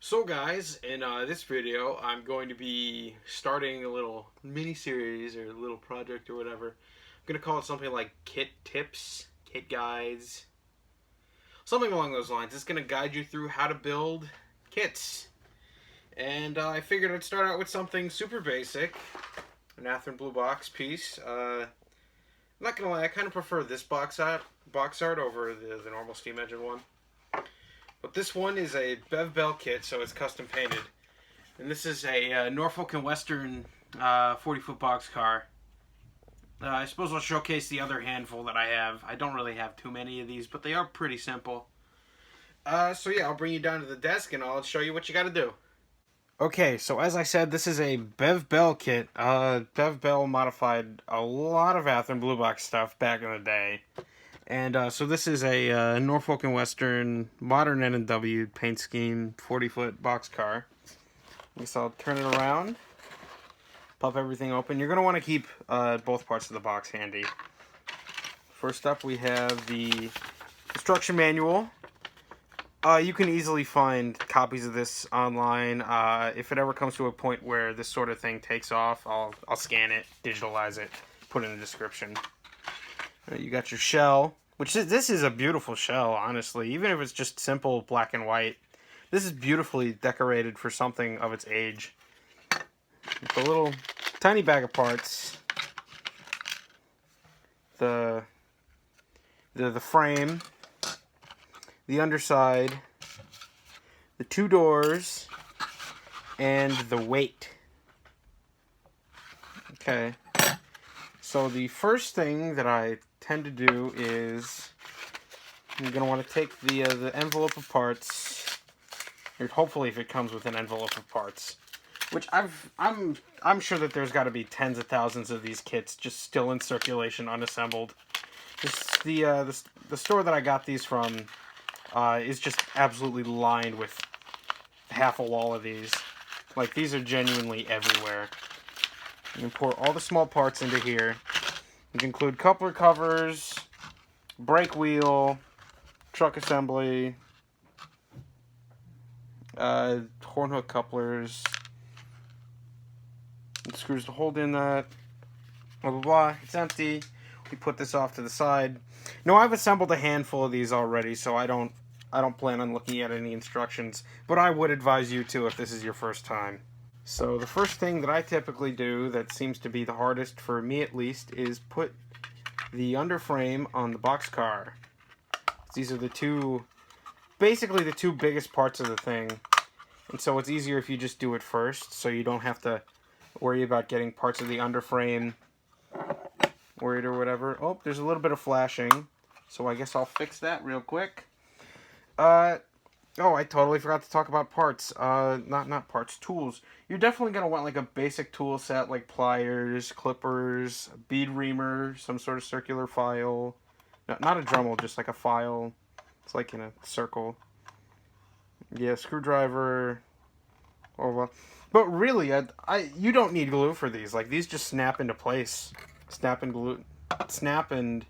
So guys, in this video, I'm going to be starting a little mini-series or a little project or whatever. I'm going to call it something like Kit Tips, Kit Guides, something along those lines. It's going to guide you through how to build kits. And I figured I'd start out with something super basic, an Athearn blue box piece. I'm not going to lie, I kind of prefer this box art over the normal steam engine one. But this one is a Bev Bell kit, so it's custom painted. And this is a Norfolk and Western 40-foot boxcar. I suppose I'll showcase the other handful that I have. I don't really have too many of these, but they are pretty simple. So yeah, I'll bring you down to the desk and I'll show you what you got to do. Okay, so as I said, this is a Bev Bell kit. Bev Bell modified a lot of Athearn Blue Box stuff back in the day. And so this is a Norfolk and Western modern N&W paint scheme 40-foot boxcar. I guess I'll turn it around, pop everything open. You're going to want to keep both parts of the box handy. First up, we have the instruction manual. You can easily find copies of this online. If it ever comes to a point where this sort of thing takes off, I'll scan it, digitalize it, put it in the description. You got your shell, which this is a beautiful shell, honestly. Even if it's just simple black and white, this is beautifully decorated for something of its age. With a little tiny bag of parts, the frame, the underside, the two doors, and the weight. Okay. So the first thing that I tend to do is you're going to want to take the envelope of parts, or hopefully if it comes with an envelope of parts, which I'm sure that there's got to be tens of thousands of these kits just still in circulation, unassembled. The store that I got these from is just absolutely lined with half a wall of these. Like, these are genuinely everywhere. You can pour all the small parts into here, which include coupler covers, brake wheel, truck assembly, horn hook couplers, and screws to hold in that, blah blah blah. It's empty. We put this off to the side. Now, I've assembled a handful of these already, so I don't plan on looking at any instructions, but I would advise you to if this is your first time. So the first thing that I typically do, that seems to be the hardest for me at least, is put the underframe on the boxcar. These are basically the two biggest parts of the thing. And so it's easier if you just do it first, so you don't have to worry about getting parts of the underframe worried or whatever. Oh, there's a little bit of flashing, so I guess I'll fix that real quick. Oh, I totally forgot to talk about parts. Not parts, tools. You're definitely going to want like a basic tool set like pliers, clippers, a bead reamer, some sort of circular file. No, not a Dremel, just like a file. It's like in a circle. Yeah, screwdriver. Oh, well. But really, you don't need glue for these. Like, these just snap into place. Snap and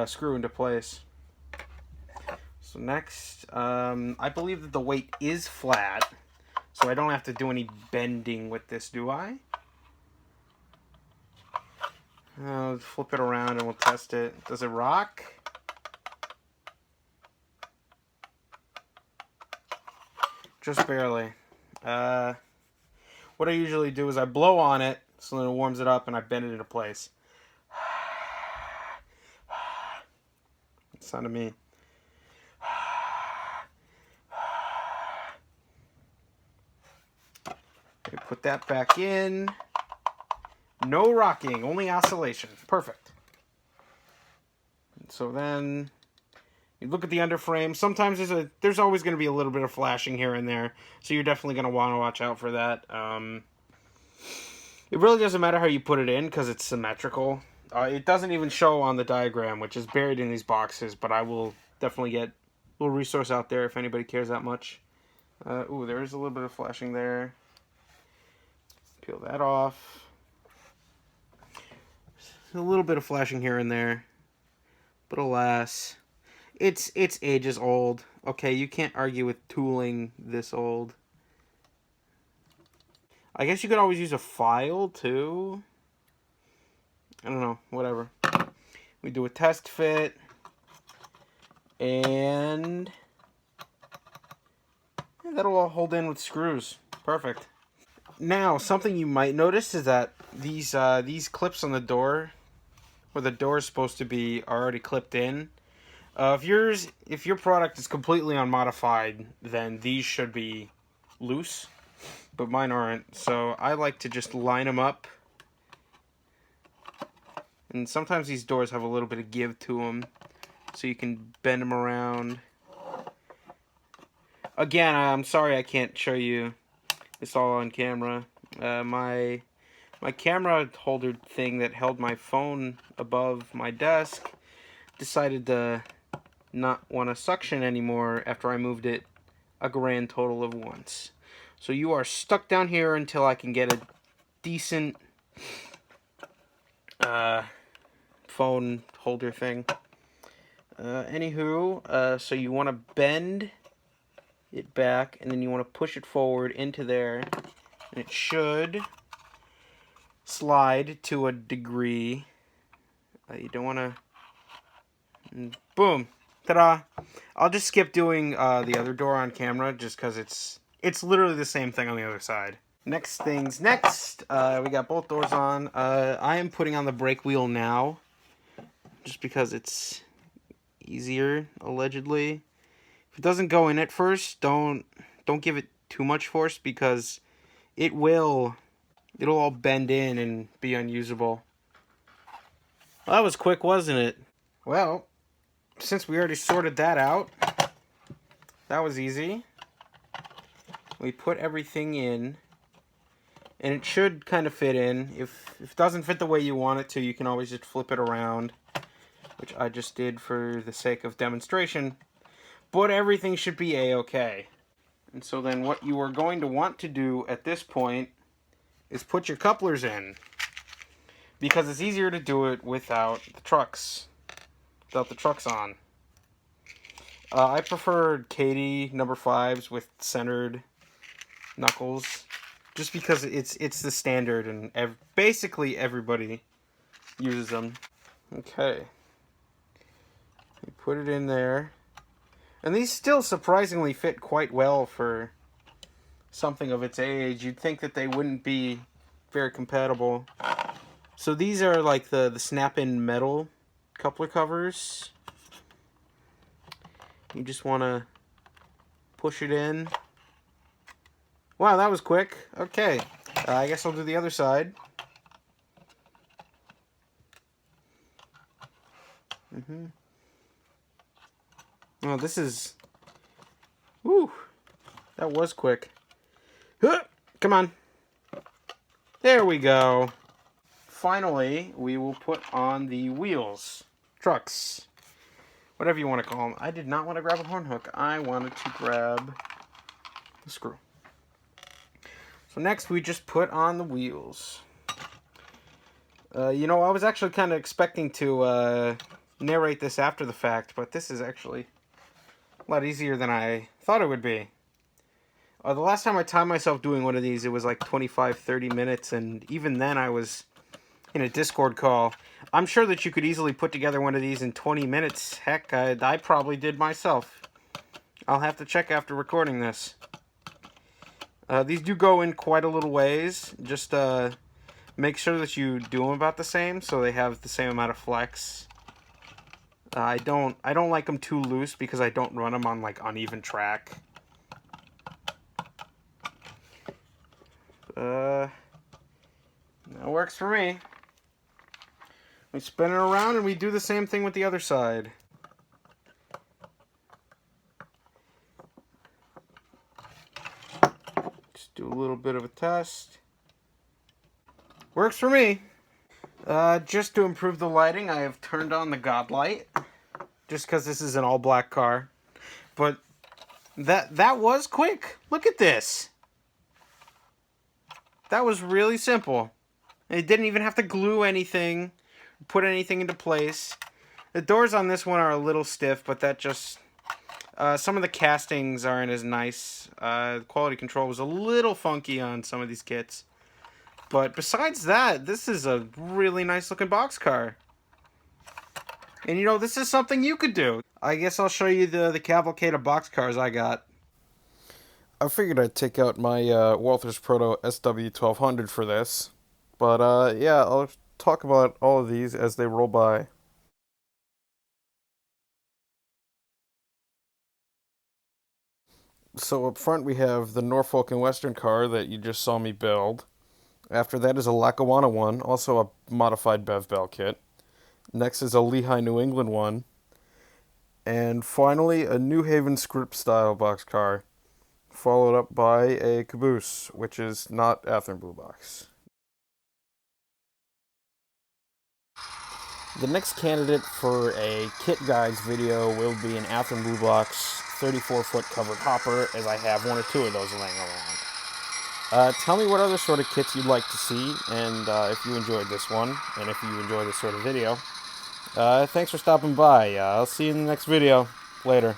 screw into place. So next, I believe that the weight is flat, so I don't have to do any bending with this, do I? Flip it around and we'll test it. Does it rock? Just barely. What I usually do is I blow on it, so then it warms it up, and I bend it into place. Sound of me. Put that back in. No rocking, only oscillation. Perfect. So then you look at the underframe. Sometimes there's always going to be a little bit of flashing here and there, so you're definitely going to want to watch out for that. It really doesn't matter how you put it in because it's symmetrical. It doesn't even show on the diagram, which is buried in these boxes, but I will definitely get a little resource out there if anybody cares that much. Ooh, there is a little bit of flashing there. Peel that off. A little bit of flashing here and there. But alas, It's ages old. Okay, you can't argue with tooling this old. I guess you could always use a file too. I don't know, whatever. We do a test fit, and that'll all hold in with screws. Perfect. Now, something you might notice is that these clips on the door, where the door is supposed to be, are already clipped in. If your product is completely unmodified, then these should be loose, but mine aren't. So I like to just line them up. And sometimes these doors have a little bit of give to them, so you can bend them around. Again, I'm sorry I can't show you this all on camera. My camera holder thing that held my phone above my desk decided to not want to suction anymore after I moved it a grand total of once. So you are stuck down here until I can get a decent phone holder thing. Anywho, so you want to bend it back, and then you want to push it forward into there, and it should slide to a degree. You don't want to... Boom! Ta-da! I'll just skip doing the other door on camera, just because it's literally the same thing on the other side. Next things next. We got both doors on. I am putting on the brake wheel now, just because it's easier, allegedly. If it doesn't go in at first, don't give it too much force, because it'll all bend in and be unusable. Well, that was quick, wasn't it? Well, since we already sorted that out, that was easy. We put everything in, and it should kind of fit in. If it doesn't fit the way you want it to, you can always just flip it around, which I just did for the sake of demonstration. But everything should be a-okay. And so then what you are going to want to do at this point is put your couplers in, because it's easier to do it without the trucks on. I prefer Katie number 5s with centered knuckles, just because it's the standard, and basically everybody uses them. Okay, you put it in there, and these still surprisingly fit quite well for something of its age. You'd think that they wouldn't be very compatible. So these are like the snap-in metal coupler covers. You just want to push it in. Wow, that was quick. Okay, I guess I'll do the other side. Oh, this is... Woo! That was quick. Huh! Come on. There we go. Finally, we will put on the wheels. Trucks. Whatever you want to call them. I did not want to grab a horn hook. I wanted to grab the screw. So next, we just put on the wheels. You know, I was actually kind of expecting to narrate this after the fact, but this is actually a lot easier than I thought it would be. The last time I timed myself doing one of these, it was like 25-30 minutes, and even then I was in a Discord call. I'm sure that you could easily put together one of these in 20 minutes. Heck, I probably did myself. I'll have to check after recording this. These do go in quite a little ways. Just make sure that you do them about the same, so they have the same amount of flex. I don't like them too loose, because I don't run them on like uneven track. That works for me. We spin it around, and we do the same thing with the other side. Just do a little bit of a test. Works for me. Just to improve the lighting, I have turned on the God light, just because this is an all-black car. But that was quick. Look at this. That was really simple. And it didn't even have to glue anything, put anything into place. The doors on this one are a little stiff, but that just... some of the castings aren't as nice. Quality control was a little funky on some of these kits. But besides that, this is a really nice looking boxcar. And you know, this is something you could do. I guess I'll show you the cavalcade of boxcars I got. I figured I'd take out my Walther's Proto SW1200 for this. But yeah, I'll talk about all of these as they roll by. So up front we have the Norfolk and Western car that you just saw me build. After that is a Lackawanna one, also a modified Bev Bell kit. Next is a Lehigh New England one. And finally a New Haven script style boxcar, followed up by a caboose, which is not Athearn Blue Box. The next candidate for a kit guides video will be an Athearn Blue Box 34-foot covered hopper, as I have one or two of those laying around. Tell me what other sort of kits you'd like to see, and if you enjoyed this one, and if you enjoy this sort of video. Thanks for stopping by. I'll see you in the next video. Later.